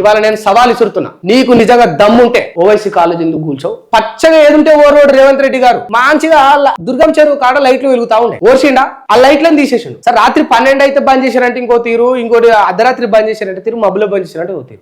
ఇవాళ నేను సవాల్ ఇసురుతున్నా. నీకు నిజంగా దమ్ముంటే ఓవైసీ కాలేజ్ ఎందుకు కూల్చావు? పచ్చగా ఏదుంటే ఓరోడు రేవంత్ రెడ్డి గారు మంచిగా దుర్గం చెరువు కాడ లైట్లు వెలుగుతా ఉండే ఓర్సిండా ఆ లైట్లను తీసేసిండు. సార్ రాత్రి 12 అయితే బంద్ చేశారంటే ఇంకో తీరు, ఇంకోటి అర్ధరాత్రి బంద్ చేశారంటే తీరు, మబ్బులో బంద్ చేశారంటే ఒక తీరు.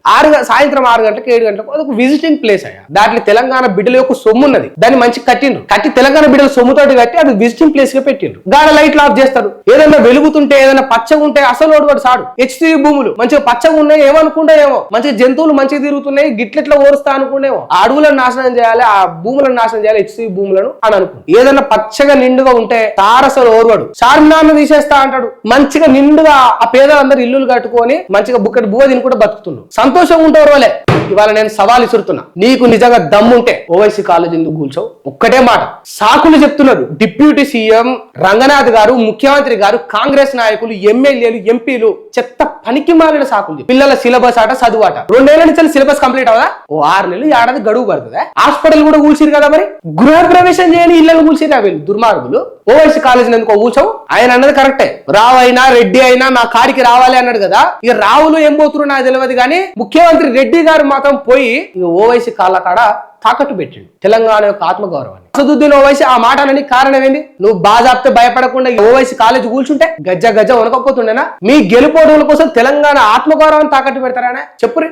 సాయంత్రం 6 గంటలకు 7 గంటలకు ఒక విజిటింగ్ ప్లేస్ అయ్యా. దాంట్లో తెలంగాణ బిడ్డల యొక్క సొమ్ము ఉన్నది, దాన్ని మంచి కట్టిండ్రు. కట్టి తెలంగాణ బిడ్డల సొమ్ముతోటి కట్టి అది విజిటింగ్ ప్లేస్ గా పెట్టిండ్రు. గాడ లైట్లు ఆఫ్ చేస్తారు. ఏదైనా వెలుగుతుంటే ఏదైనా పచ్చగా ఉంటే అసలు వాడు సాడు. హెచ్సి భూములు మంచిగా పచ్చగా ఉన్నాయి ఏమనుకుంటే ఏమో, మంచిగా జంతువులు మంచిగా తిరుగుతున్నాయి గిట్లెట్లా ఓరుస్తా అనుకునేమో, ఆ అడవులను నాశనం చేయాలి, ఆ భూములను నాశనం చేయాలి, హెచ్సి భూములను అని అనుకుంటు. ఏదైనా పచ్చగా నిండుగా ఉంటే తారసలు ఓర్వాడు, చార్మినార్ను తీసేస్తా అంటాడు. మంచిగా నిండుగా ఆ పేదలందరూ ఇల్లులు కట్టుకొని మంచిగా బుక్కటి బువ్వ తిని కూడా బతుకుతున్నాడు. సంతోషంగా ఉంటే ఓర్వలే. ఇవాళ నేను సవాల్ ఇసురుతున్నా. నీకు నిజంగా దమ్ముంటే ఓవైసీ కాలేజ్ ఎందుకు కూల్చావు? ఒక్కటే మాట సాకులు చెప్తున్నారు. డిప్యూటీ సీఎం రంగనాథ్ గారు, ముఖ్యమంత్రి గారు, కాంగ్రెస్ నాయకులు, ఎమ్మెల్యేలు, ఎంపీలు చెత్త పనికి మాలిన సాకులు. పిల్లల సిలబస్ ఆట చదువు ఆట. 2 ఏళ్ల నుంచి సిలబస్ కంప్లీట్ అవదా? ఓ 6 నెలలు ఏడాది గడువు పడుతుందా? హాస్పిటల్ కూడా కూల్చిరు కదా, మరి గృహ ప్రవేశం చేయని ఇళ్లను కూల్చిరా వీళ్ళు దుర్మార్గులు. ఓవైసీ కాలేజీని ఎందుకో కూల్చావు? ఆయన అన్నది కరెక్టే. రావు అయినా రెడ్డి అయినా నా కాడికి రావాలి అన్నాడు కదా. ఇక రావులు ఏం పోతున్నారు నాకు తెలియదు కానీ ముఖ్యమంత్రి రెడ్డి గారు మాత్రం పోయి ఇక ఓవైసీ కాళ్ళ కాడ తాకట్టు పెట్టిండు తెలంగాణ యొక్క ఆత్మగౌరవాన్ని. అసదుద్దీన్ ఓవైసీ ఆ మాట అనని కారణం ఏంది? నువ్వు బాజాప్తే భయపడకుండా ఓవైసీ కాలేజ్ కూల్చుంటే గజ్జ గజ్జ వనకపోతుండేనా? మీ గెలుపోవడం కోసం తెలంగాణ ఆత్మగౌరవాన్ని తాకట్టు పెడతారా? చెప్పురి.